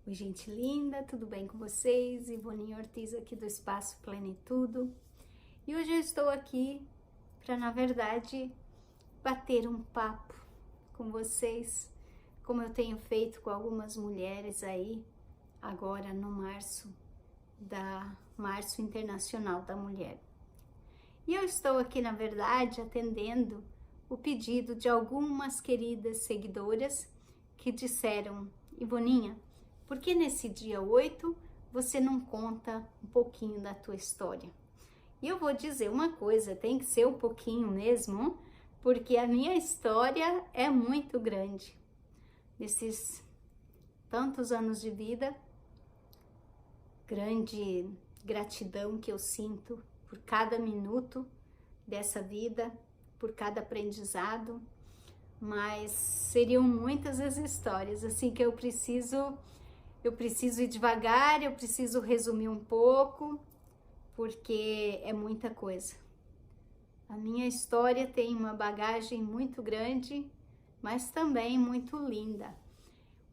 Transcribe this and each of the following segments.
Oi, gente linda, tudo bem com vocês? Ivoninha Ortiz aqui do Espaço Plenitudo. E hoje eu estou aqui para, na verdade, bater um papo com vocês, como eu tenho feito com algumas mulheres aí, agora no Março Internacional da Mulher. E eu estou aqui, na verdade, atendendo o pedido de algumas queridas seguidoras que disseram: Ivoninha, por que nesse dia 8 você não conta um pouquinho da tua história? E eu vou dizer uma coisa, tem que ser um pouquinho mesmo, porque a minha história é muito grande. Nesses tantos anos de vida, grande gratidão que eu sinto por cada minuto dessa vida, por cada aprendizado, mas seriam muitas as histórias, assim que eu preciso ir devagar, eu preciso resumir um pouco, porque é muita coisa. A minha história tem uma bagagem muito grande, mas também muito linda.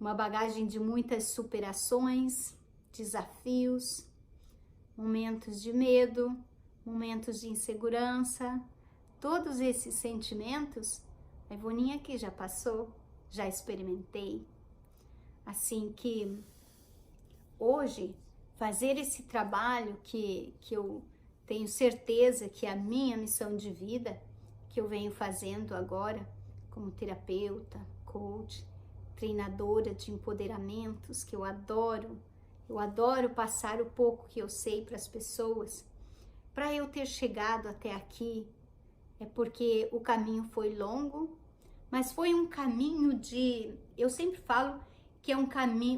Uma bagagem de muitas superações, desafios, momentos de medo, momentos de insegurança. Todos esses sentimentos, a Ivoninha aqui já passou, já experimentei. Assim que hoje, fazer esse trabalho que eu tenho certeza que é a minha missão de vida, que eu venho fazendo agora como terapeuta, coach, treinadora de empoderamentos, que eu adoro passar o pouco que eu sei para as pessoas. Para eu ter chegado até aqui, é porque o caminho foi longo, mas foi um caminho eu sempre falo que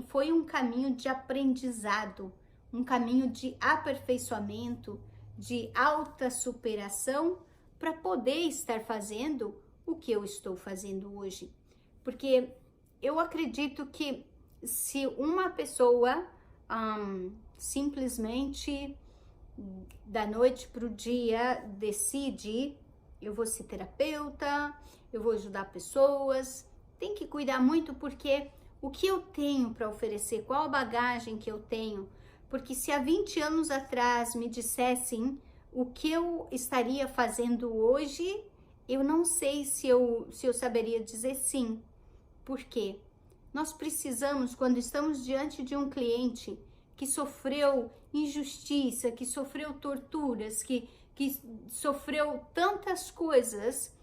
foi um caminho de aprendizado, um caminho de aperfeiçoamento, de alta superação, para poder estar fazendo o que eu estou fazendo hoje. Porque eu acredito que se uma pessoa simplesmente da noite para o dia decide: eu vou ser terapeuta, eu vou ajudar pessoas, tem que cuidar muito, porque o que eu tenho para oferecer, qual a bagagem que eu tenho, porque se há 20 anos atrás me dissessem o que eu estaria fazendo hoje, eu não sei se eu saberia dizer sim. Por quê? Nós precisamos, quando estamos diante de um cliente que sofreu injustiça, que sofreu torturas, que sofreu tantas coisas,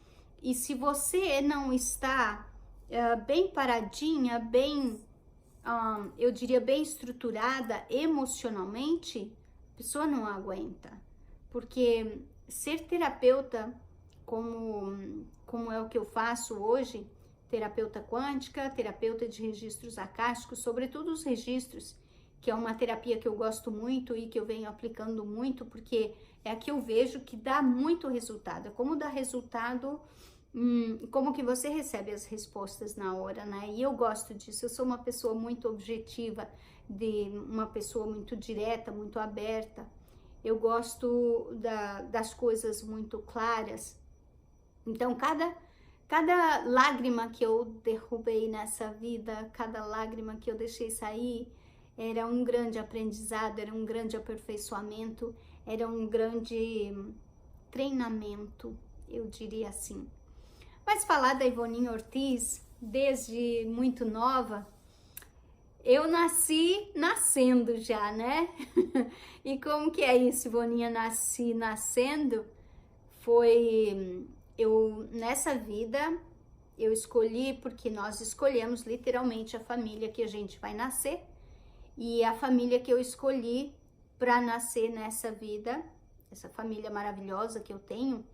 e se você não está bem paradinha, eu diria bem estruturada emocionalmente, a pessoa não aguenta. Porque ser terapeuta, como é o que eu faço hoje, terapeuta quântica, terapeuta de registros acásticos, sobretudo os registros, que é uma terapia que eu gosto muito e que eu venho aplicando muito, porque é a que eu vejo que dá muito resultado. É como dá resultado, como que você recebe as respostas na hora, né? E eu gosto disso. Eu sou uma pessoa muito objetiva, uma pessoa muito direta, muito aberta. Eu gosto das coisas muito claras. Então, cada lágrima que eu derrubei nessa vida, cada lágrima que eu deixei sair, era um grande aprendizado, era um grande aperfeiçoamento, era um grande treinamento, eu diria assim. Mas falar da Ivoninha Ortiz, desde muito nova, eu nasci nascendo já, né? E como que é isso, Ivoninha? Nasci nascendo, nessa vida, eu escolhi, porque nós escolhemos literalmente a família que a gente vai nascer, e a família que eu escolhi para nascer nessa vida, essa família maravilhosa que eu tenho,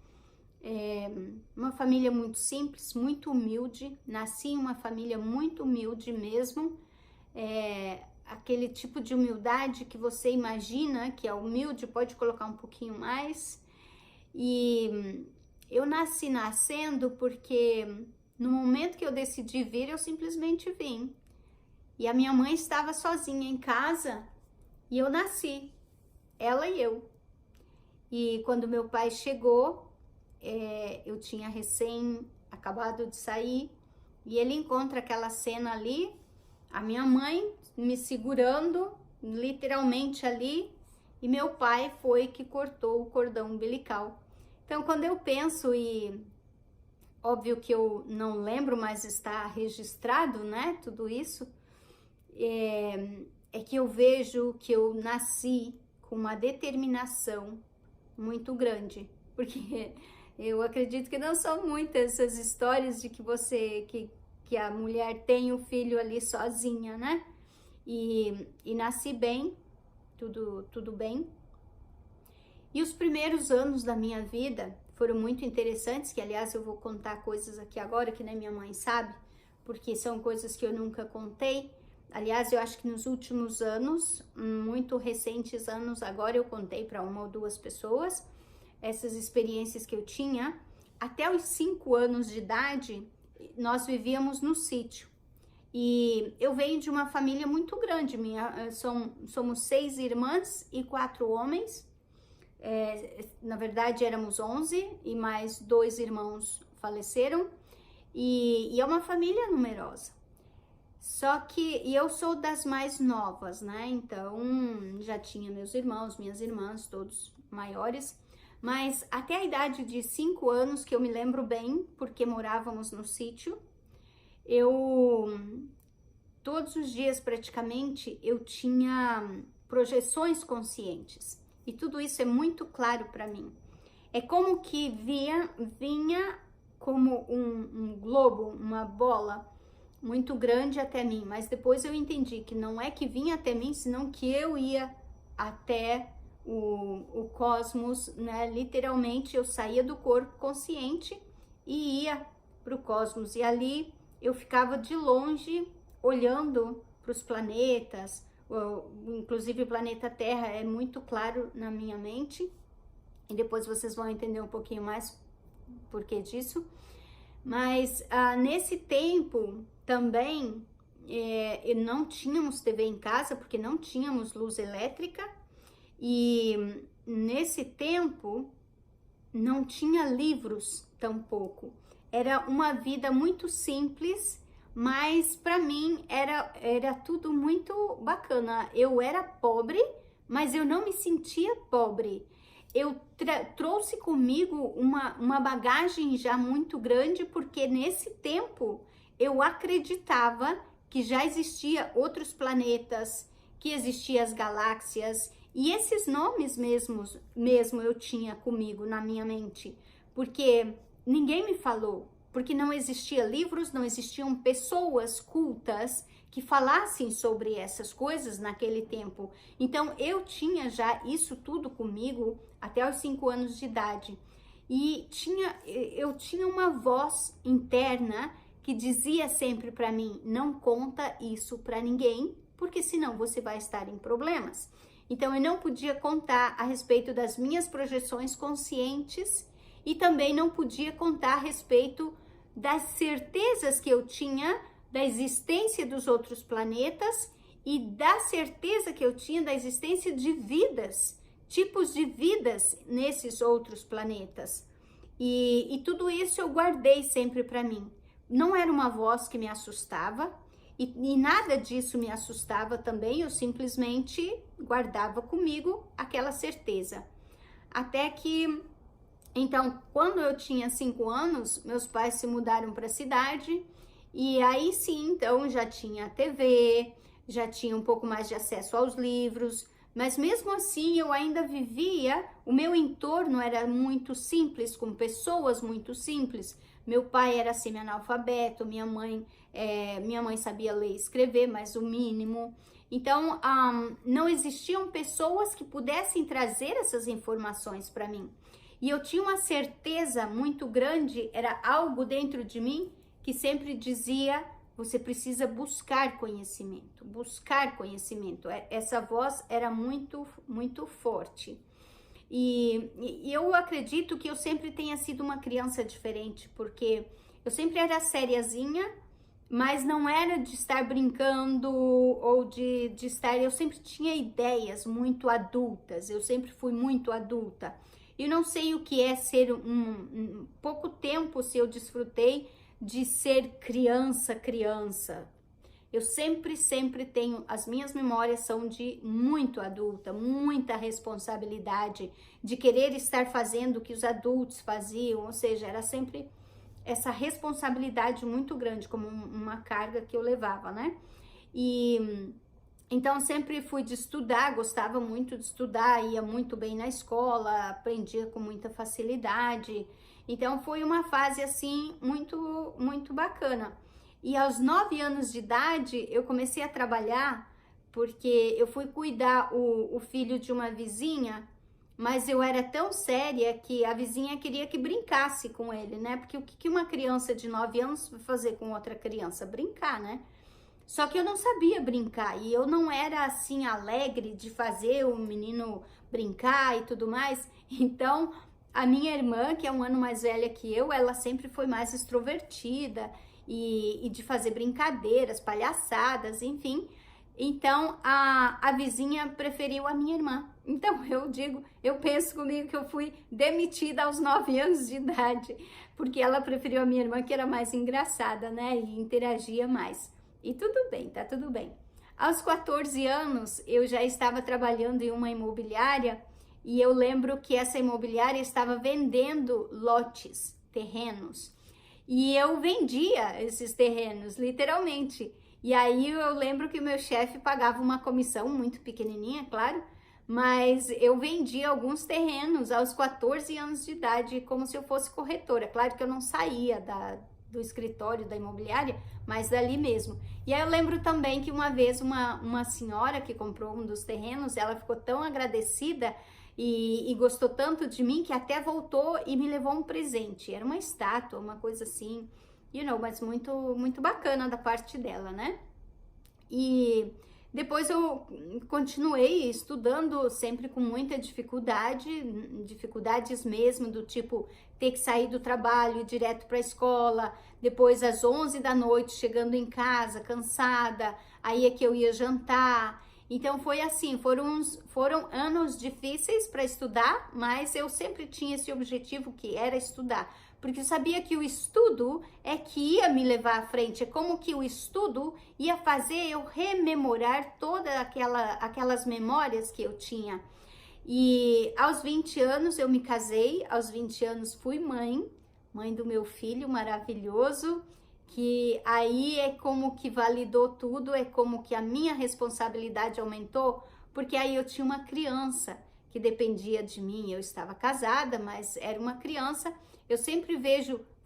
é uma família muito simples, muito humilde. Nasci em uma família muito humilde mesmo, aquele tipo de humildade que você imagina que é humilde, pode colocar um pouquinho mais. E eu nasci nascendo porque no momento que eu decidi vir, eu simplesmente vim. E a minha mãe estava sozinha em casa e eu nasci, ela e eu. E quando meu pai chegou, eu tinha recém acabado de sair, e ele encontra aquela cena ali, a minha mãe me segurando, literalmente ali, e meu pai foi que cortou o cordão umbilical. Então, quando eu penso, e óbvio que eu não lembro, mas está registrado, né, tudo isso, é que eu vejo que eu nasci com uma determinação muito grande, porque eu acredito que não são muitas essas histórias de que a mulher tem o filho ali sozinha, né? E nasci bem, tudo bem. E os primeiros anos da minha vida foram muito interessantes, que aliás eu vou contar coisas aqui agora que nem minha mãe sabe, porque são coisas que eu nunca contei. Aliás, eu acho que nos últimos anos, muito recentes anos, agora eu contei para uma ou duas pessoas essas experiências que eu tinha. Até os 5 anos de idade, nós vivíamos no sítio. E eu venho de uma família muito grande, somos 6 irmãs e 4 homens. Na verdade, éramos 11 e mais 2 irmãos faleceram. E é uma família numerosa. Só que eu sou das mais novas, né? Então, já tinha meus irmãos, minhas irmãs, todos maiores. Mas até a idade de 5 anos, que eu me lembro bem, porque morávamos no sítio, todos os dias praticamente, eu tinha projeções conscientes. E tudo isso é muito claro para mim. É como que vinha como um globo, uma bola muito grande até mim. Mas depois eu entendi que não é que vinha até mim, senão que eu ia até o cosmos, né? Literalmente eu saía do corpo consciente e ia para o cosmos. E ali eu ficava de longe olhando para os planetas, inclusive o planeta Terra é muito claro na minha mente. E depois vocês vão entender um pouquinho mais por que disso. Mas nesse tempo também não tínhamos TV em casa, porque não tínhamos luz elétrica. E nesse tempo não tinha livros tampouco. Era uma vida muito simples, mas para mim era tudo muito bacana. Eu era pobre, mas eu não me sentia pobre. Eu trouxe comigo uma bagagem já muito grande, porque nesse tempo eu acreditava que já existia outros planetas, que existiam as galáxias, e esses nomes mesmo eu tinha comigo na minha mente, porque ninguém me falou, porque não existiam livros, não existiam pessoas cultas que falassem sobre essas coisas naquele tempo. Então eu tinha já isso tudo comigo até os 5 anos de idade. E eu tinha uma voz interna que dizia sempre para mim: não conta isso para ninguém, porque senão você vai estar em problemas. Então eu não podia contar a respeito das minhas projeções conscientes e também não podia contar a respeito das certezas que eu tinha da existência dos outros planetas e da certeza que eu tinha da existência de vidas, tipos de vidas nesses outros planetas. E tudo isso eu guardei sempre para mim. Não era uma voz que me assustava e nada disso me assustava também, eu simplesmente guardava comigo aquela certeza. Até que, então, quando eu tinha 5 anos, meus pais se mudaram para a cidade. E aí sim, então já tinha TV, já tinha um pouco mais de acesso aos livros, mas mesmo assim eu ainda vivia, o meu entorno era muito simples, com pessoas muito simples. Meu pai era semi-analfabeto, minha mãe sabia ler e escrever, mas o mínimo. Então, não existiam pessoas que pudessem trazer essas informações para mim. E eu tinha uma certeza muito grande, era algo dentro de mim que sempre dizia: você precisa buscar conhecimento, buscar conhecimento. Essa voz era muito, muito forte. E eu acredito que eu sempre tenha sido uma criança diferente, porque eu sempre era sériazinha, mas não era de estar brincando ou de estar... Eu sempre tinha ideias muito adultas, eu sempre fui muito adulta. Eu não sei o que é ser pouco tempo se eu desfrutei de ser criança. Eu sempre tenho, as minhas memórias são de muito adulta, muita responsabilidade, de querer estar fazendo o que os adultos faziam, ou seja, era sempre essa responsabilidade muito grande, como uma carga que eu levava, né? E então sempre fui de estudar, gostava muito de estudar, ia muito bem na escola, aprendia com muita facilidade. Então foi uma fase assim muito bacana. E aos 9 anos de idade eu comecei a trabalhar porque eu fui cuidar o filho de uma vizinha, mas eu era tão séria que a vizinha queria que brincasse com ele, né? Porque o que uma criança de 9 anos vai fazer com outra criança? Brincar, né? Só que eu não sabia brincar e eu não era assim alegre de fazer o menino brincar e tudo mais. Então, a minha irmã, que é um ano mais velha que eu, ela sempre foi mais extrovertida e de fazer brincadeiras, palhaçadas, enfim. Então, a vizinha preferiu a minha irmã. Então, eu penso comigo que eu fui demitida aos 9 anos de idade, porque ela preferiu a minha irmã, que era mais engraçada, né? E interagia mais. E tudo bem, tá tudo bem. Aos 14 anos, eu já estava trabalhando em uma imobiliária e eu lembro que essa imobiliária estava vendendo lotes, terrenos. E eu vendia esses terrenos, literalmente. E aí eu lembro que o meu chefe pagava uma comissão muito pequenininha, claro, mas eu vendia alguns terrenos aos 14 anos de idade, como se eu fosse corretora. Claro que eu não saía do escritório da imobiliária, mas dali mesmo. E aí eu lembro também que uma vez uma senhora que comprou um dos terrenos, ela ficou tão agradecida e gostou tanto de mim que até voltou e me levou um presente. Era uma estátua, uma coisa assim, mas muito bacana da parte dela, né? E depois eu continuei estudando sempre com muita dificuldades mesmo, do tipo ter que sair do trabalho, ir direto para a escola, depois às 11 da noite chegando em casa cansada, aí é que eu ia jantar. Então foi assim, foram anos difíceis para estudar, mas eu sempre tinha esse objetivo que era estudar, porque eu sabia que o estudo é que ia me levar à frente, é como que o estudo ia fazer eu rememorar todas aquelas memórias que eu tinha. E aos 20 anos eu me casei, aos 20 anos fui mãe do meu filho maravilhoso, que aí é como que validou tudo, é como que a minha responsabilidade aumentou, porque aí eu tinha uma criança que dependia de mim. Eu estava casada, mas era uma criança. Eu sempre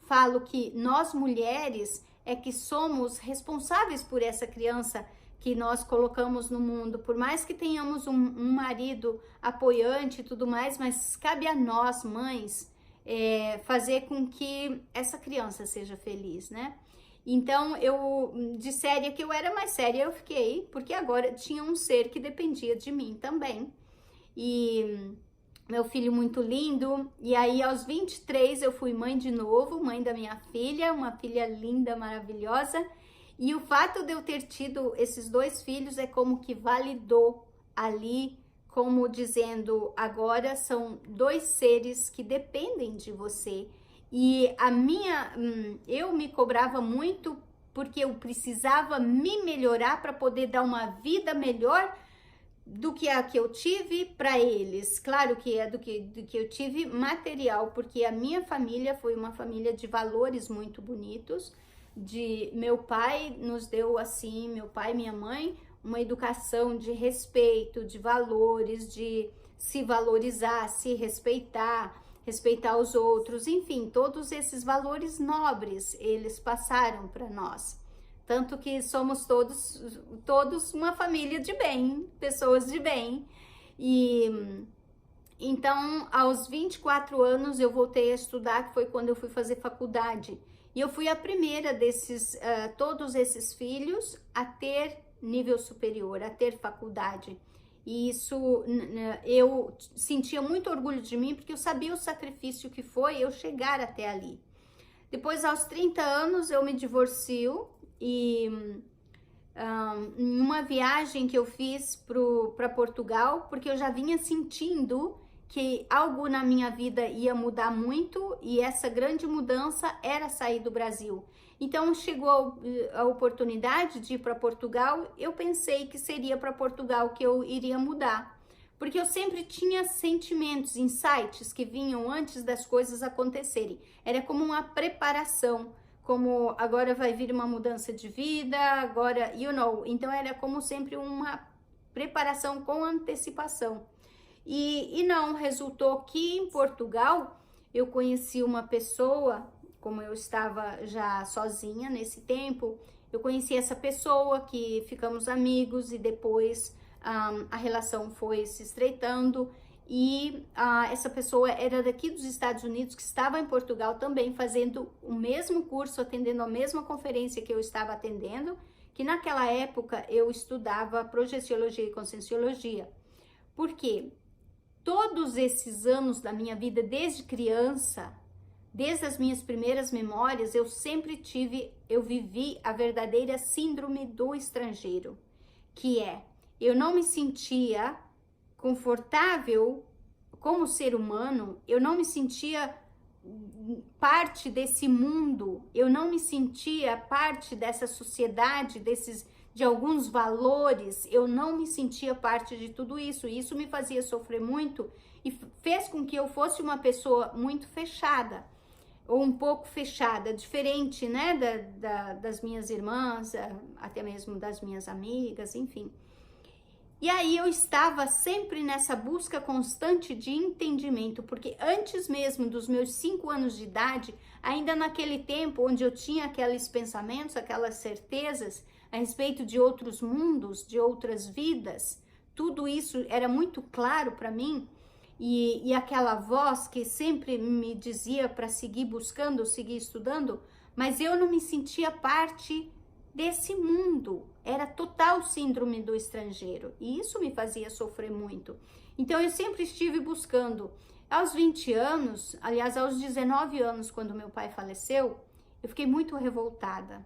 falo que nós mulheres é que somos responsáveis por essa criança que nós colocamos no mundo, por mais que tenhamos um marido apoiante e tudo mais, mas cabe a nós, mães, fazer com que essa criança seja feliz, né? Então, de séria que eu era, mais séria eu fiquei, porque agora tinha um ser que dependia de mim também. E meu filho muito lindo, e aí aos 23 eu fui mãe de novo, mãe da minha filha, uma filha linda, maravilhosa, e o fato de eu ter tido esses 2 filhos é como que validou ali, como dizendo, agora são 2 seres que dependem de você. E eu me cobrava muito porque eu precisava me melhorar para poder dar uma vida melhor do que a que eu tive para eles. Claro que é do que eu tive material, porque a minha família foi uma família de valores muito bonitos. Meu pai nos deu assim, meu pai e minha mãe, uma educação de respeito, de valores, de se valorizar, se respeitar os outros, enfim, todos esses valores nobres eles passaram para nós. Tanto que somos todos uma família de bem, pessoas de bem. E então, aos 24 anos eu voltei a estudar, que foi quando eu fui fazer faculdade. E eu fui a primeira todos esses filhos a ter nível superior, a ter faculdade. E isso, eu sentia muito orgulho de mim, porque eu sabia o sacrifício que foi eu chegar até ali. Depois, aos 30 anos, eu me divorcio e em uma viagem que eu fiz para Portugal, porque eu já vinha sentindo que algo na minha vida ia mudar muito e essa grande mudança era sair do Brasil. Então chegou a oportunidade de ir para Portugal, eu pensei que seria para Portugal que eu iria mudar. Porque eu sempre tinha sentimentos, insights que vinham antes das coisas acontecerem. Era como uma preparação, como agora vai vir uma mudança de vida, agora, então era como sempre uma preparação com antecipação. E não, resultou que em Portugal eu conheci uma pessoa, como eu estava já sozinha nesse tempo, eu conheci essa pessoa que ficamos amigos e depois a relação foi se estreitando e essa pessoa era daqui dos Estados Unidos, que estava em Portugal também fazendo o mesmo curso, atendendo a mesma conferência que eu estava atendendo, que naquela época eu estudava projeciologia e conscienciologia. Por quê? Todos esses anos da minha vida, desde criança, desde as minhas primeiras memórias, eu vivi a verdadeira síndrome do estrangeiro, que é, eu não me sentia confortável como ser humano, eu não me sentia parte desse mundo, eu não me sentia parte dessa sociedade, de alguns valores, eu não me sentia parte de tudo isso, e isso me fazia sofrer muito e fez com que eu fosse uma pessoa muito fechada, ou um pouco fechada, diferente, né, das minhas irmãs, até mesmo das minhas amigas, enfim. E aí eu estava sempre nessa busca constante de entendimento, porque antes mesmo dos meus 5 anos de idade, ainda naquele tempo onde eu tinha aqueles pensamentos, aquelas certezas a respeito de outros mundos, de outras vidas, tudo isso era muito claro para mim, e aquela voz que sempre me dizia para seguir buscando, seguir estudando, mas eu não me sentia parte desse mundo, era total síndrome do estrangeiro, e isso me fazia sofrer muito. Então eu sempre estive buscando. Aos 20 anos, aliás, aos 19 anos, quando meu pai faleceu, eu fiquei muito revoltada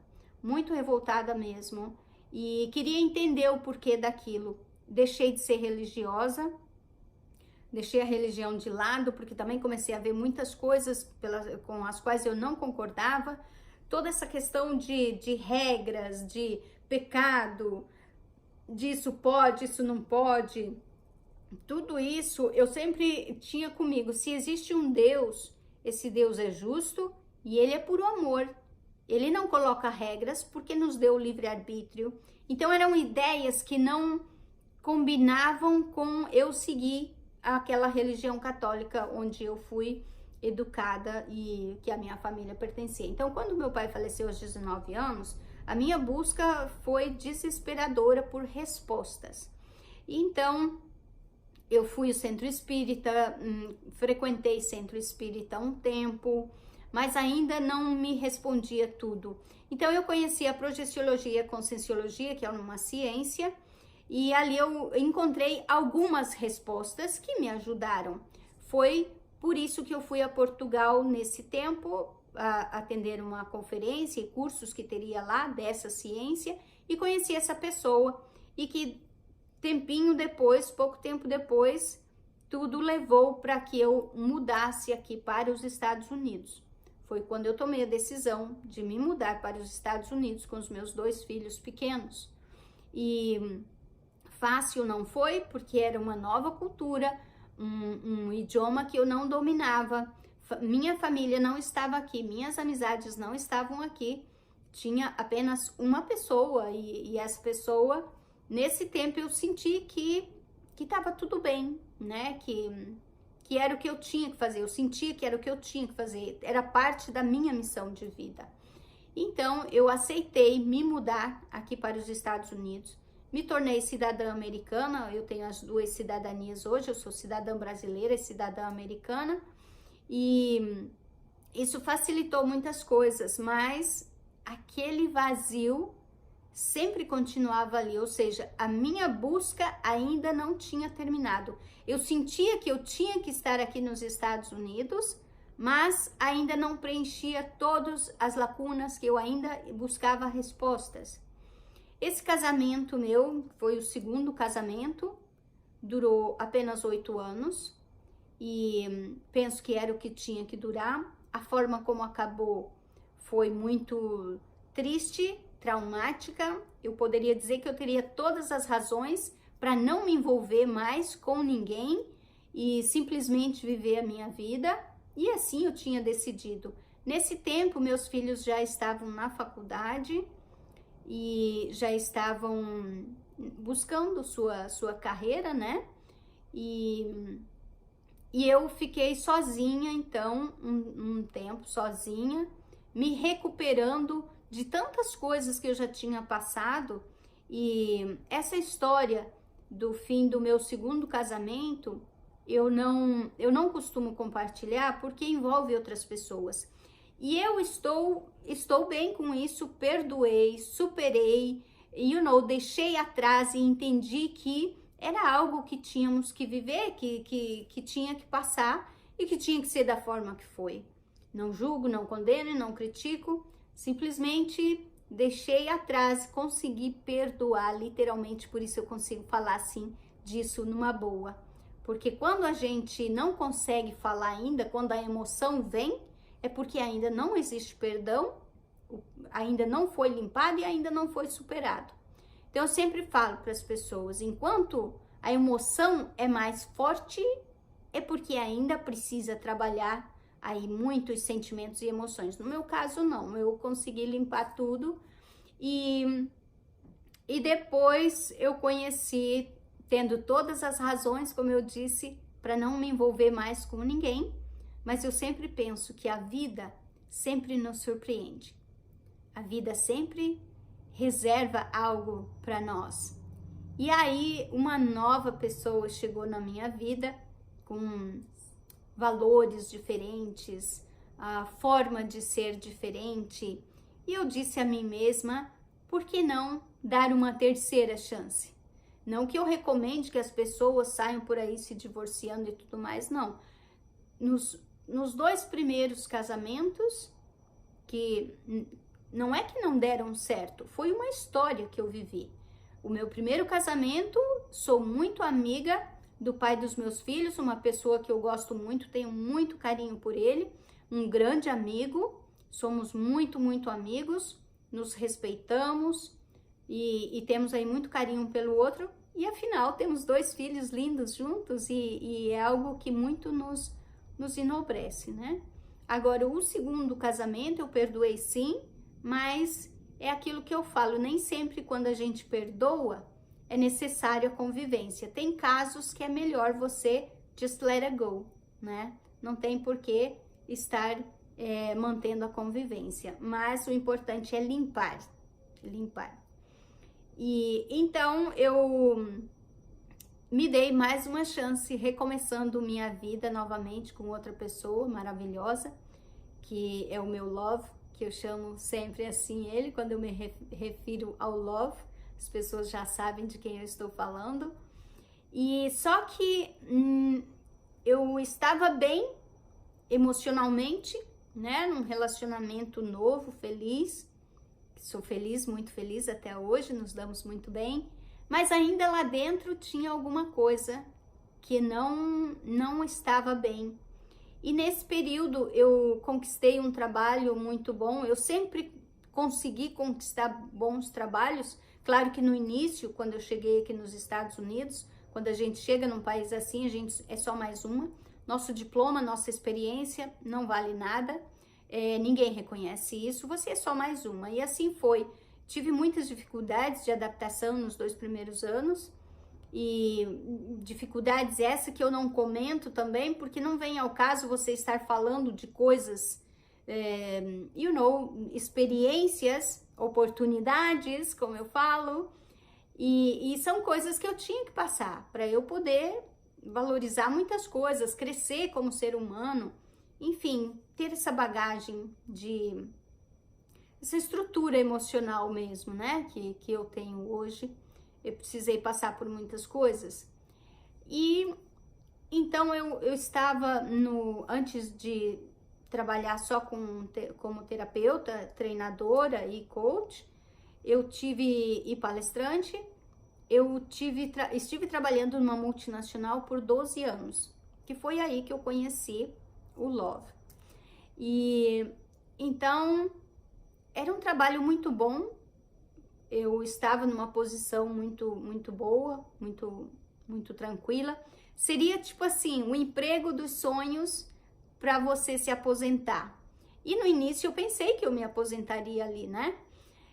mesmo, e queria entender o porquê daquilo. Deixei de ser religiosa, deixei a religião de lado, porque também comecei a ver muitas coisas com as quais eu não concordava, toda essa questão de regras, de pecado, disso pode, isso não pode, tudo isso eu sempre tinha comigo. Se existe um Deus, esse Deus é justo e ele é puro amor. Ele não coloca regras porque nos deu o livre-arbítrio. Então eram ideias que não combinavam com eu seguir aquela religião católica onde eu fui educada e que a minha família pertencia. Então, quando meu pai faleceu aos 19 anos, a minha busca foi desesperadora por respostas. Então, eu fui ao centro espírita, frequentei centro espírita um tempo, mas ainda não me respondia tudo. Então, eu conheci a projeciologia e a conscienciologia, que é uma ciência, e ali eu encontrei algumas respostas que me ajudaram. Foi por isso que eu fui a Portugal nesse tempo, a atender uma conferência e cursos que teria lá dessa ciência, e conheci essa pessoa, e que pouco tempo depois, tudo levou para que eu mudasse aqui para os Estados Unidos. Foi quando eu tomei a decisão de me mudar para os Estados Unidos com os meus 2 filhos pequenos. E fácil não foi, porque era uma nova cultura, um idioma que eu não dominava, minha família não estava aqui, minhas amizades não estavam aqui, tinha apenas uma pessoa, e essa pessoa, nesse tempo eu senti que estava tudo bem, né, que era o que eu tinha que fazer, eu sentia que era o que eu tinha que fazer, era parte da minha missão de vida. Então eu aceitei me mudar aqui para os Estados Unidos, me tornei cidadã americana, eu tenho as 2 cidadanias hoje, eu sou cidadã brasileira e cidadã americana, e isso facilitou muitas coisas, mas aquele vazio sempre continuava ali, ou seja, a minha busca ainda não tinha terminado. Eu sentia que eu tinha que estar aqui nos Estados Unidos, mas ainda não preenchia todas as lacunas, que eu ainda buscava respostas. Esse casamento meu foi o segundo casamento, durou apenas 8 anos e penso que era o que tinha que durar. A forma como acabou foi muito triste, traumática. Eu poderia dizer que eu teria todas as razões para não me envolver mais com ninguém e simplesmente viver a minha vida. E assim eu tinha decidido. Nesse tempo, meus filhos já estavam na faculdade e já estavam buscando sua carreira, né? E eu fiquei sozinha, então, um tempo sozinha, me recuperando de tantas coisas que eu já tinha passado. E essa história do fim do meu segundo casamento, eu não costumo compartilhar porque envolve outras pessoas. E eu estou bem com isso, perdoei, superei, deixei atrás e entendi que era algo que tínhamos que viver, que tinha que passar e que tinha que ser da forma que foi. Não julgo, não condeno, não critico, simplesmente deixei atrás, consegui perdoar, literalmente, por isso eu consigo falar assim disso numa boa. Porque quando a gente não consegue falar ainda, quando a emoção vem, é porque ainda não existe perdão, ainda não foi limpado e ainda não foi superado. Então eu sempre falo para as pessoas, enquanto a emoção é mais forte, é porque ainda precisa trabalhar aí muitos sentimentos e emoções. No meu caso não, eu consegui limpar tudo e depois eu conheci, tendo todas as razões, como eu disse, para não me envolver mais com ninguém, mas eu sempre penso que a vida sempre nos surpreende. A vida sempre reserva algo para nós. E aí uma nova pessoa chegou na minha vida com valores diferentes, a forma de ser diferente. E eu disse a mim mesma, por que não dar uma terceira chance? Não que eu recomende que as pessoas saiam por aí se divorciando e tudo mais, não. Nos 2 primeiros casamentos, que não é que não deram certo, foi uma história que eu vivi. O meu primeiro casamento, sou muito amiga do pai dos meus filhos, uma pessoa que eu gosto muito, tenho muito carinho por ele, um grande amigo, somos muito, muito amigos, nos respeitamos e temos aí muito carinho um pelo outro, e afinal temos 2 filhos lindos juntos e é algo que muito nos enobrece, né? Agora, o segundo casamento eu perdoei sim, mas é aquilo que eu falo, nem sempre quando a gente perdoa é necessário a convivência. Tem casos que é melhor você just let it go, né? Não tem por que estar mantendo a convivência, mas o importante é limpar. E então eu me dei mais uma chance, recomeçando minha vida novamente com outra pessoa maravilhosa, que é o meu love, que eu chamo sempre assim ele, quando eu me refiro ao love, as pessoas já sabem de quem eu estou falando. E só que eu estava bem emocionalmente, né, num relacionamento novo, feliz, sou feliz, muito feliz até hoje, nos damos muito bem, mas ainda lá dentro tinha alguma coisa que não estava bem. E nesse período eu conquistei um trabalho muito bom, eu sempre consegui conquistar bons trabalhos. Claro que no início, quando eu cheguei aqui nos Estados Unidos, quando a gente chega num país assim, a gente é só mais uma. Nosso diploma, nossa experiência não vale nada, ninguém reconhece isso, você é só mais uma. E assim foi. Tive muitas dificuldades de adaptação nos 2 primeiros anos, e dificuldades essa que eu não comento também, porque não vem ao caso você estar falando de coisas, experiências, oportunidades, como eu falo, e são coisas que eu tinha que passar para eu poder valorizar muitas coisas, crescer como ser humano, enfim, ter essa bagagem essa estrutura emocional mesmo, né, que eu tenho hoje. Eu precisei passar por muitas coisas. E então eu estava antes de trabalhar só como terapeuta, treinadora e coach, e palestrante, estive trabalhando numa multinacional por 12 anos, que foi aí que eu conheci o Love. E então era um trabalho muito bom, eu estava numa posição muito boa, muito tranquila. Seria tipo assim, o emprego dos sonhos para você se aposentar. E no início eu pensei que eu me aposentaria ali, né?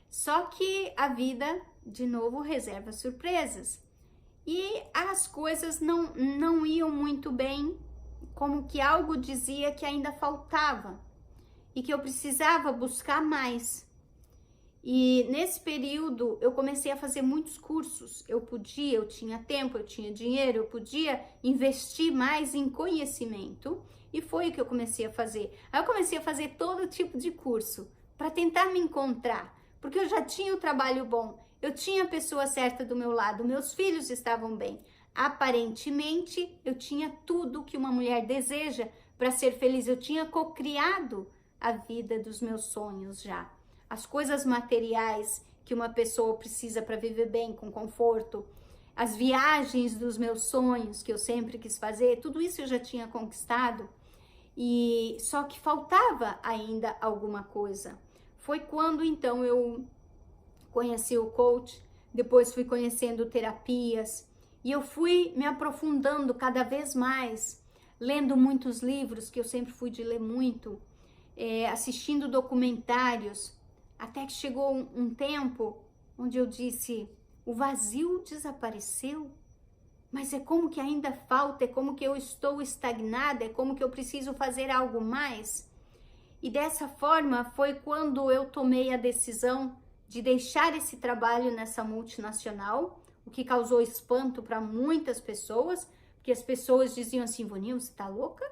Só que a vida, de novo, reserva surpresas. E as coisas não iam muito bem, como que algo dizia que ainda faltava e que eu precisava buscar mais. E nesse período eu comecei a fazer muitos cursos. Eu tinha tempo, eu tinha dinheiro, eu podia investir mais em conhecimento e foi o que eu comecei a fazer. Aí eu comecei a fazer todo tipo de curso para tentar me encontrar, porque eu já tinha o trabalho bom, eu tinha a pessoa certa do meu lado, meus filhos estavam bem. Aparentemente, eu tinha tudo que uma mulher deseja para ser feliz. Eu tinha cocriado a vida dos meus sonhos já. As coisas materiais que uma pessoa precisa para viver bem, com conforto, as viagens dos meus sonhos que eu sempre quis fazer, tudo isso eu já tinha conquistado. E só que faltava ainda alguma coisa. Foi quando então eu conheci o coach, depois fui conhecendo terapias e eu fui me aprofundando cada vez mais, lendo muitos livros, que eu sempre fui de ler muito, assistindo documentários, até que chegou um tempo onde eu disse, o vazio desapareceu, mas é como que ainda falta, é como que eu estou estagnada, é como que eu preciso fazer algo mais. E dessa forma foi quando eu tomei a decisão de deixar esse trabalho nessa multinacional, o que causou espanto para muitas pessoas, porque as pessoas diziam assim, Vonil, você tá louca?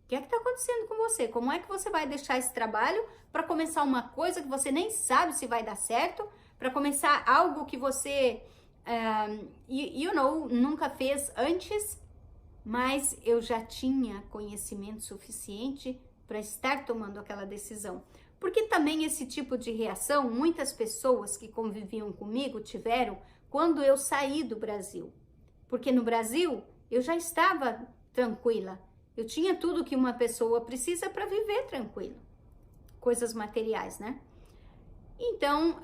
O que é que tá acontecendo com você? Como é que você vai deixar esse trabalho para começar uma coisa que você nem sabe se vai dar certo, para começar algo que você, nunca fez antes, mas eu já tinha conhecimento suficiente para estar tomando aquela decisão. Porque também esse tipo de reação, muitas pessoas que conviviam comigo tiveram quando eu saí do Brasil. Porque no Brasil eu já estava tranquila, eu tinha tudo que uma pessoa precisa para viver tranquilo, coisas materiais, né? Então,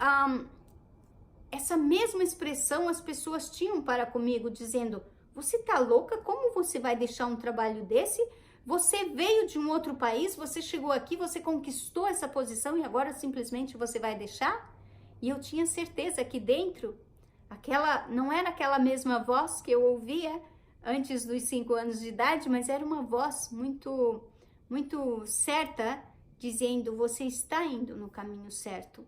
essa mesma expressão as pessoas tinham para comigo, dizendo, você tá louca? Como você vai deixar um trabalho desse? Você veio de um outro país, você chegou aqui, você conquistou essa posição e agora simplesmente você vai deixar? E eu tinha certeza que dentro, não era aquela mesma voz que eu ouvia antes dos 5 anos de idade, mas era uma voz muito certa, dizendo, você está indo no caminho certo.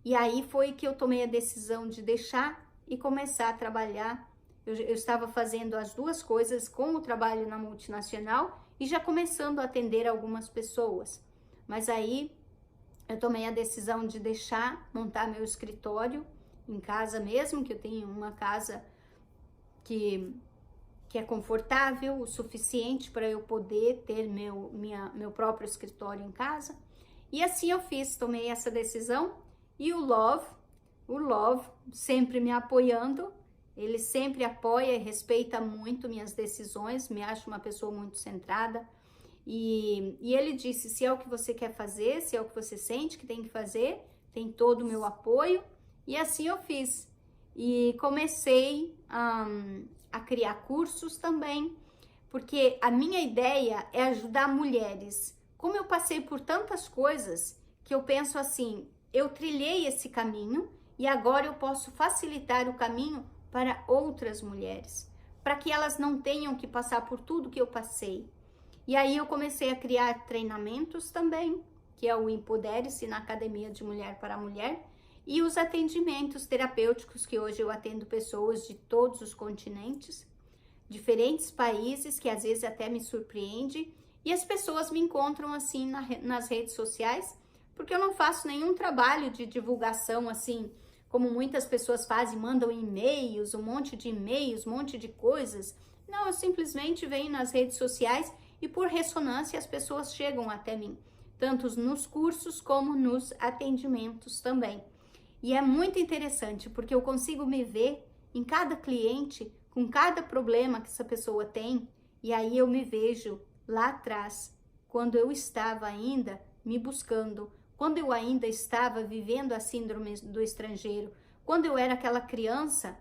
E aí foi que eu tomei a decisão de deixar e começar a trabalhar. Eu estava fazendo as duas coisas com o trabalho na multinacional e já começando a atender algumas pessoas. Mas aí eu tomei a decisão de deixar, montar meu escritório em casa mesmo, que eu tenho uma casa que é confortável o suficiente para eu poder ter meu próprio escritório em casa. E assim eu fiz, tomei essa decisão. E o Love sempre me apoiando, ele sempre apoia e respeita muito minhas decisões, me acha uma pessoa muito centrada. E ele disse, se é o que você quer fazer, se é o que você sente que tem que fazer, tem todo o meu apoio. E assim eu fiz. E comecei a criar cursos também, porque a minha ideia é ajudar mulheres. Como eu passei por tantas coisas, que eu penso assim, eu trilhei esse caminho e agora eu posso facilitar o caminho para outras mulheres, para que elas não tenham que passar por tudo que eu passei. E aí eu comecei a criar treinamentos também, que é o Empodere-se na Academia de Mulher para Mulher, e os atendimentos terapêuticos, que hoje eu atendo pessoas de todos os continentes, diferentes países, que às vezes até me surpreende, e as pessoas me encontram assim nas redes sociais, porque eu não faço nenhum trabalho de divulgação assim, como muitas pessoas fazem, mandam e-mails, um monte de e-mails, um monte de coisas. Não, eu simplesmente venho nas redes sociais e por ressonância as pessoas chegam até mim, tanto nos cursos como nos atendimentos também. E é muito interessante, porque eu consigo me ver em cada cliente, com cada problema que essa pessoa tem, e aí eu me vejo lá atrás, quando eu estava ainda me buscando, quando eu ainda estava vivendo a síndrome do estrangeiro, quando eu era aquela criança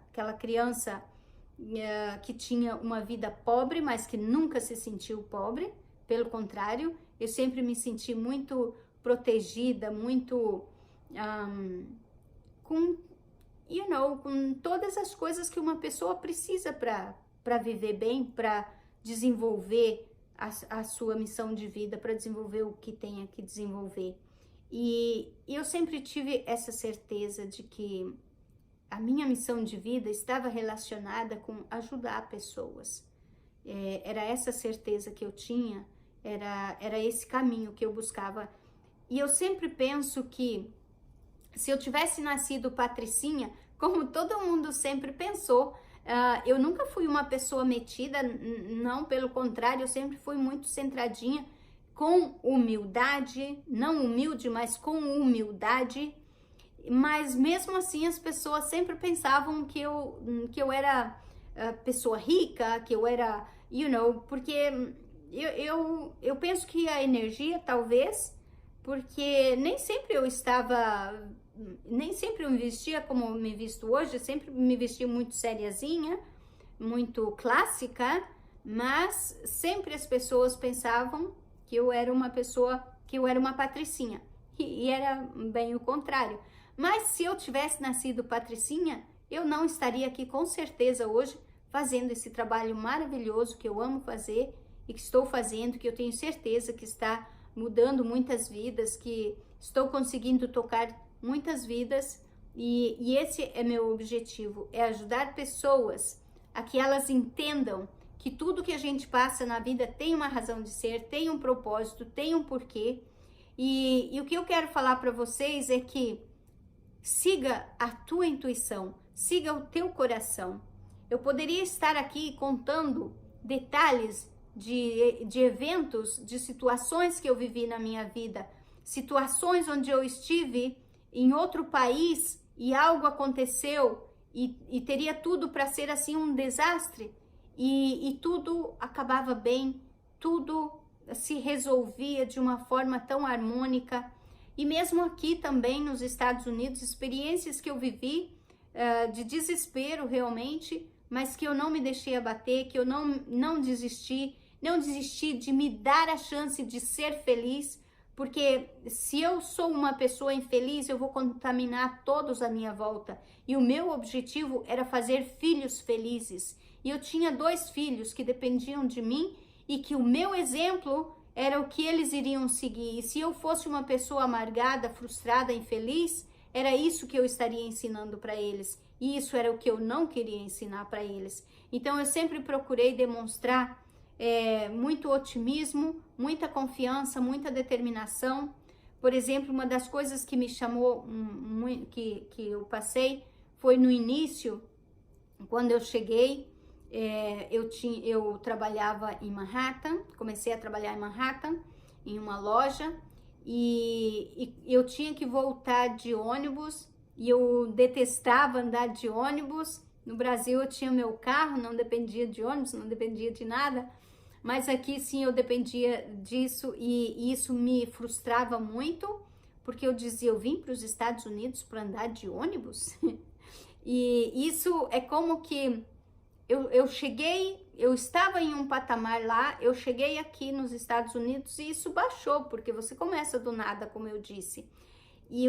que tinha uma vida pobre, mas que nunca se sentiu pobre. Pelo contrário, eu sempre me senti muito protegida, muito com todas as coisas que uma pessoa precisa para viver bem, para desenvolver a sua missão de vida, para desenvolver o que tenha que desenvolver. E eu sempre tive essa certeza de que a minha missão de vida estava relacionada com ajudar pessoas. Era essa certeza que eu tinha, era esse caminho que eu buscava. E eu sempre penso que se eu tivesse nascido patricinha, como todo mundo sempre pensou, eu nunca fui uma pessoa metida, não, pelo contrário, eu sempre fui muito centradinha, com humildade, não humilde, mas com humildade. Mas mesmo assim as pessoas sempre pensavam que eu era pessoa rica, que eu era, porque eu penso que a energia, talvez, porque nem sempre eu me vestia como me visto hoje, eu sempre me vestia muito seriazinha, muito clássica, mas sempre as pessoas pensavam que eu era uma pessoa, que eu era uma patricinha, e era bem o contrário. Mas se eu tivesse nascido patricinha, eu não estaria aqui com certeza hoje fazendo esse trabalho maravilhoso que eu amo fazer e que estou fazendo, que eu tenho certeza que está mudando muitas vidas, que estou conseguindo tocar muitas vidas, e esse é meu objetivo, é ajudar pessoas a que elas entendam que tudo que a gente passa na vida tem uma razão de ser, tem um propósito, tem um porquê. E o que eu quero falar para vocês é que siga a tua intuição, siga o teu coração. Eu poderia estar aqui contando detalhes de eventos, de situações que eu vivi na minha vida, situações onde eu estive em outro país e algo aconteceu e teria tudo para ser assim um desastre, e tudo acabava bem, tudo se resolvia de uma forma tão harmônica. E mesmo aqui também nos Estados Unidos, experiências que eu vivi de desespero realmente, mas que eu não me deixei abater, que eu não desisti de me dar a chance de ser feliz, porque se eu sou uma pessoa infeliz, eu vou contaminar todos à minha volta. E o meu objetivo era fazer filhos felizes. E eu tinha 2 filhos que dependiam de mim e que o meu exemplo era o que eles iriam seguir. E se eu fosse uma pessoa amargada, frustrada, infeliz, era isso que eu estaria ensinando para eles. E isso era o que eu não queria ensinar para eles. Então eu sempre procurei demonstrar muito otimismo, muita confiança, muita determinação. Por exemplo, uma das coisas que me chamou, que eu passei, foi no início, quando eu cheguei. Eu trabalhava em Manhattan, comecei a trabalhar em Manhattan, em uma loja, e eu tinha que voltar de ônibus, e eu detestava andar de ônibus. No Brasil eu tinha meu carro, não dependia de ônibus, não dependia de nada, mas aqui sim eu dependia disso, e isso me frustrava muito, porque eu dizia, eu vim para os Estados Unidos para andar de ônibus? E isso é como que eu cheguei, eu estava em um patamar lá, eu cheguei aqui nos Estados Unidos e isso baixou, porque você começa do nada, como eu disse. E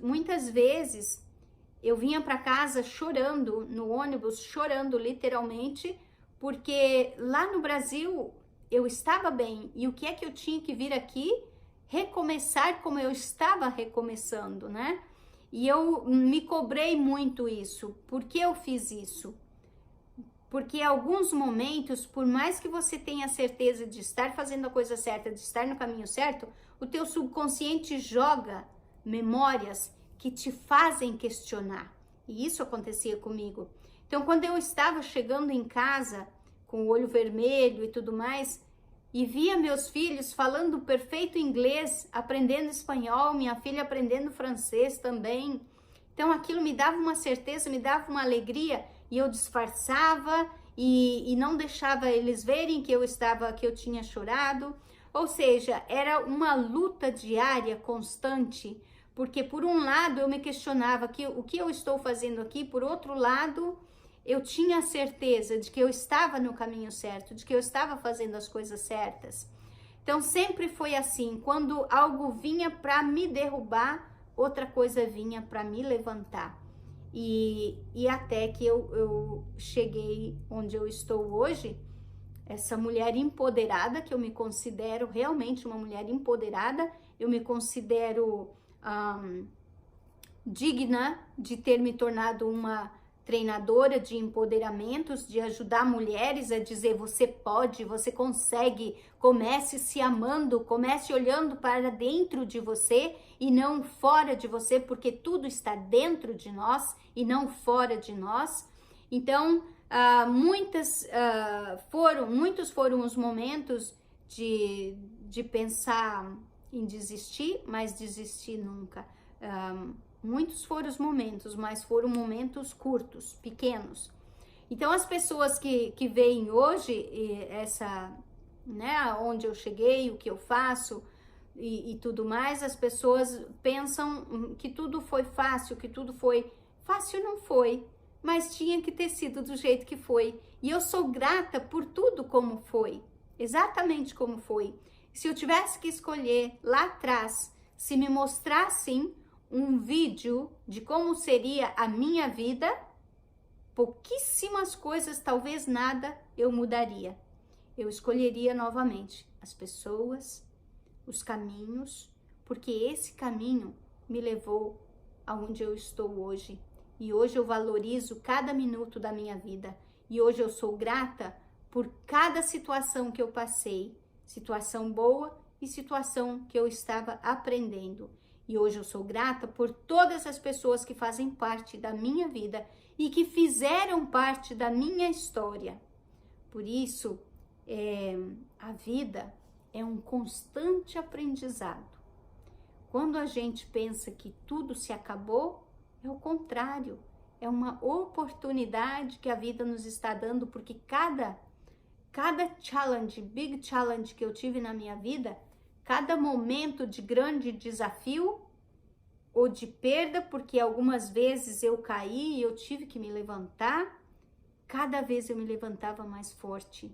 muitas vezes eu vinha para casa chorando, no ônibus, chorando literalmente, porque lá no Brasil eu estava bem, e o que é que eu tinha que vir aqui? Recomeçar como eu estava recomeçando, né? E eu me cobrei muito isso. Por que eu fiz isso? Porque em alguns momentos, por mais que você tenha certeza de estar fazendo a coisa certa, de estar no caminho certo, o teu subconsciente joga memórias que te fazem questionar. E isso acontecia comigo. Então, quando eu estava chegando em casa, com o olho vermelho e tudo mais, e via meus filhos falando perfeito inglês, aprendendo espanhol, minha filha aprendendo francês também. Então aquilo me dava uma certeza, me dava uma alegria, e eu disfarçava e não deixava eles verem que eu tinha chorado. Ou seja, era uma luta diária, constante, porque por um lado eu me questionava que o que eu estou fazendo aqui, por outro lado eu tinha a certeza de que eu estava no caminho certo, de que eu estava fazendo as coisas certas. Então sempre foi assim, quando algo vinha para me derrubar, outra coisa vinha para me levantar. E até que eu cheguei onde eu estou hoje, essa mulher empoderada, que eu me considero realmente uma mulher empoderada, eu me considero digna de ter me tornado uma treinadora de empoderamentos, de ajudar mulheres a dizer: você pode, você consegue, comece se amando, comece olhando para dentro de você e não fora de você, porque tudo está dentro de nós e não fora de nós. Então, muitos foram os momentos de pensar em desistir, mas desistir nunca. Muitos foram os momentos, mas foram momentos curtos, pequenos. Então, as pessoas que veem hoje né, onde eu cheguei, o que eu faço e tudo mais, as pessoas pensam que tudo foi fácil, que tudo foi fácil, não foi, mas tinha que ter sido do jeito que foi. E eu sou grata por tudo como foi, exatamente como foi. Se eu tivesse que escolher lá atrás, se me mostrassem um vídeo de como seria a minha vida, pouquíssimas coisas, talvez nada, eu mudaria. Eu escolheria novamente as pessoas, os caminhos, porque esse caminho me levou aonde eu estou hoje. E hoje eu valorizo cada minuto da minha vida. E hoje eu sou grata por cada situação que eu passei, situação boa e situação que eu estava aprendendo. E hoje eu sou grata por todas as pessoas que fazem parte da minha vida e que fizeram parte da minha história. Por isso, a vida é um constante aprendizado. Quando a gente pensa que tudo se acabou, é o contrário. É uma oportunidade que a vida nos está dando, porque cada challenge, big challenge que eu tive na minha vida, cada momento de grande desafio ou de perda, porque algumas vezes eu caí e eu tive que me levantar, cada vez eu me levantava mais forte,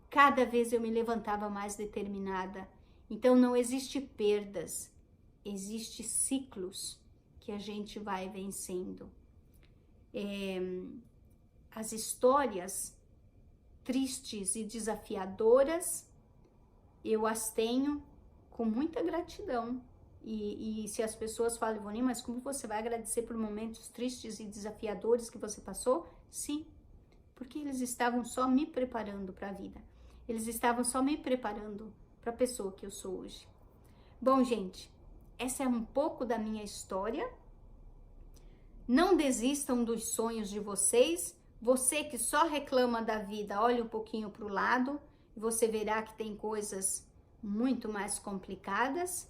cada vez eu me levantava mais determinada. Então não existe perdas, existe ciclos que a gente vai vencendo. As histórias tristes e desafiadoras, eu as tenho com muita gratidão. E se as pessoas falam: Ivone, mas como você vai agradecer por momentos tristes e desafiadores que você passou? Sim, porque eles estavam só me preparando para a vida. Eles estavam só me preparando para a pessoa que eu sou hoje. Bom, gente, essa é um pouco da minha história. Não desistam dos sonhos de vocês. Você que só reclama da vida, olhe um pouquinho para o lado e você verá que tem coisas muito mais complicadas.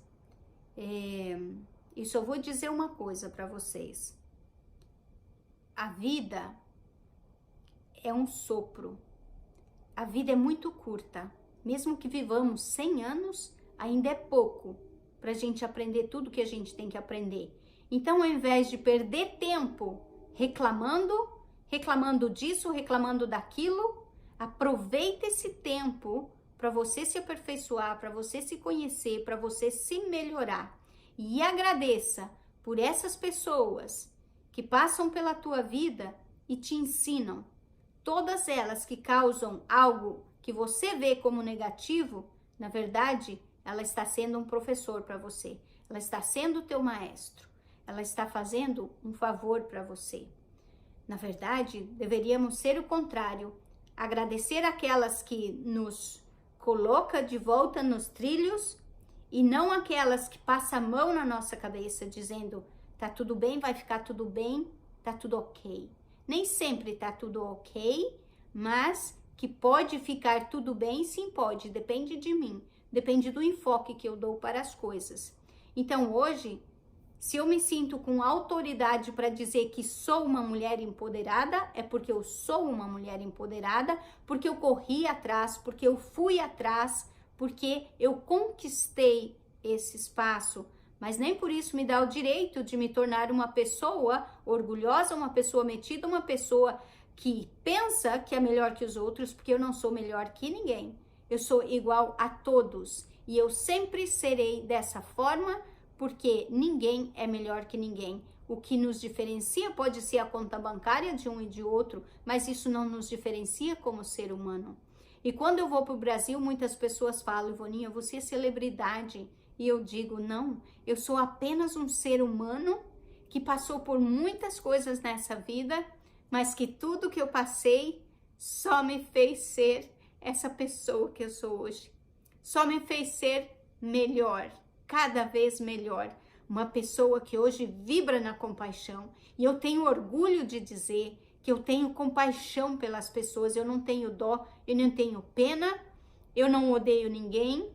E só vou dizer uma coisa para vocês. A vida é um sopro. A vida é muito curta. Mesmo que vivamos 100 anos, ainda é pouco para a gente aprender tudo que a gente tem que aprender. Então, ao invés de perder tempo reclamando disso, reclamando daquilo, aproveita esse tempo para você se aperfeiçoar, para você se conhecer, para você se melhorar. E agradeça por essas pessoas que passam pela tua vida e te ensinam. Todas elas que causam algo que você vê como negativo, na verdade, ela está sendo um professor para você. Ela está sendo teu maestro. Ela está fazendo um favor para você. Na verdade, deveríamos ser o contrário. Agradecer aquelas que nos coloca de volta nos trilhos e não aquelas que passam a mão na nossa cabeça dizendo: tá tudo bem, vai ficar tudo bem, tá tudo ok. Nem sempre tá tudo ok, mas que pode ficar tudo bem, sim pode, depende de mim, depende do enfoque que eu dou para as coisas. Então hoje, se eu me sinto com autoridade para dizer que sou uma mulher empoderada, é porque eu sou uma mulher empoderada, porque eu corri atrás, porque eu fui atrás, porque eu conquistei esse espaço, mas nem por isso me dá o direito de me tornar uma pessoa orgulhosa, uma pessoa metida, uma pessoa que pensa que é melhor que os outros, porque eu não sou melhor que ninguém. Eu sou igual a todos e eu sempre serei dessa forma, porque ninguém é melhor que ninguém. O que nos diferencia pode ser a conta bancária de um e de outro, mas isso não nos diferencia como ser humano. E quando eu vou para o Brasil, muitas pessoas falam: Ivoninha, você é celebridade. E eu digo: não, eu sou apenas um ser humano que passou por muitas coisas nessa vida, mas que tudo que eu passei só me fez ser essa pessoa que eu sou hoje. Só me fez ser melhor, cada vez melhor. Uma pessoa que hoje vibra na compaixão. E eu tenho orgulho de dizer que eu tenho compaixão pelas pessoas. Eu não tenho dó, eu não tenho pena, eu não odeio ninguém.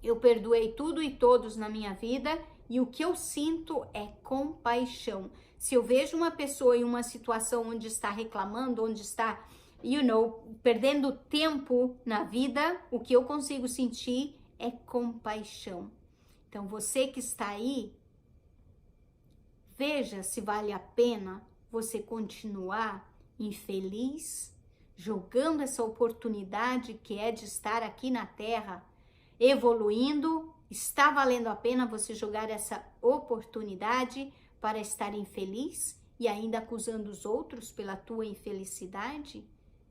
Eu perdoei tudo e todos na minha vida. E o que eu sinto é compaixão. Se eu vejo uma pessoa em uma situação onde está reclamando, onde está, perdendo tempo na vida, o que eu consigo sentir é compaixão. Então, você que está aí, veja se vale a pena você continuar infeliz, jogando essa oportunidade que é de estar aqui na Terra, evoluindo. Está valendo a pena você jogar essa oportunidade para estar infeliz e ainda acusando os outros pela tua infelicidade?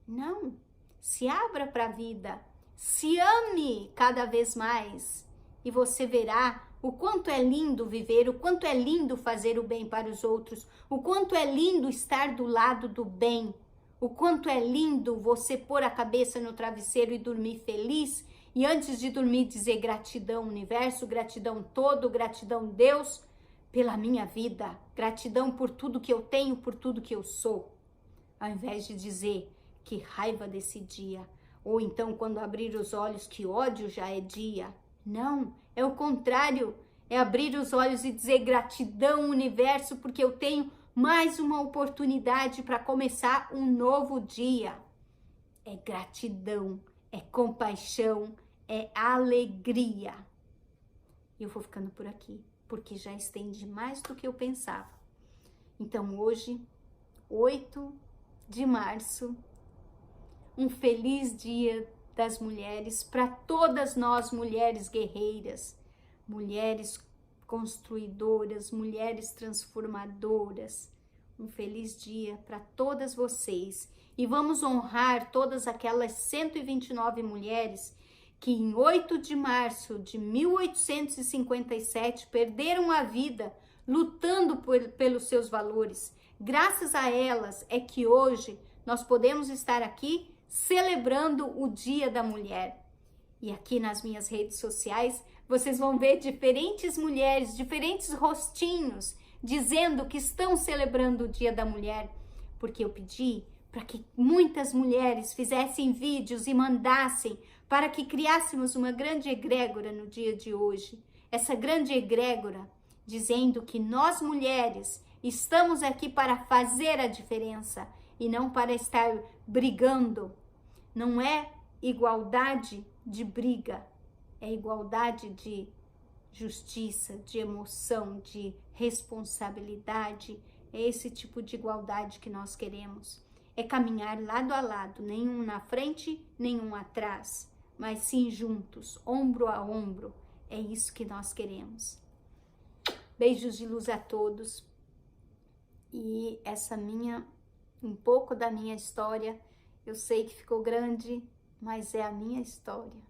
Não. Se abra para a vida, se ame cada vez mais. E você verá o quanto é lindo viver, o quanto é lindo fazer o bem para os outros, o quanto é lindo estar do lado do bem, o quanto é lindo você pôr a cabeça no travesseiro e dormir feliz, e antes de dormir dizer gratidão universo, gratidão todo, gratidão Deus, pela minha vida, gratidão por tudo que eu tenho, por tudo que eu sou, ao invés de dizer que raiva desse dia, ou então quando abrir os olhos que ódio já é dia. Não, é o contrário, é abrir os olhos e dizer gratidão universo, porque eu tenho mais uma oportunidade para começar um novo dia. É gratidão, é compaixão, é alegria. Eu vou ficando por aqui, porque já estendi mais do que eu pensava. Então hoje, 8 de março, um feliz dia das mulheres para todas nós, mulheres guerreiras, mulheres construidoras, mulheres transformadoras. Um feliz dia para todas vocês. E vamos honrar todas aquelas 129 mulheres que em 8 de março de 1857 perderam a vida lutando pelos seus valores. Graças a elas é que hoje nós podemos estar aqui celebrando o Dia da Mulher. E aqui nas minhas redes sociais, vocês vão ver diferentes mulheres, diferentes rostinhos, dizendo que estão celebrando o Dia da Mulher, porque eu pedi para que muitas mulheres fizessem vídeos e mandassem para que criássemos uma grande egrégora no dia de hoje. Essa grande egrégora dizendo que nós mulheres estamos aqui para fazer a diferença e não para estar brigando. Não é igualdade de briga, é igualdade de justiça, de emoção, de responsabilidade. É esse tipo de igualdade que nós queremos. É caminhar lado a lado, nenhum na frente, nenhum atrás, mas sim juntos, ombro a ombro. É isso que nós queremos. Beijos de luz a todos. E um pouco da minha história, eu sei que ficou grande, mas é a minha história.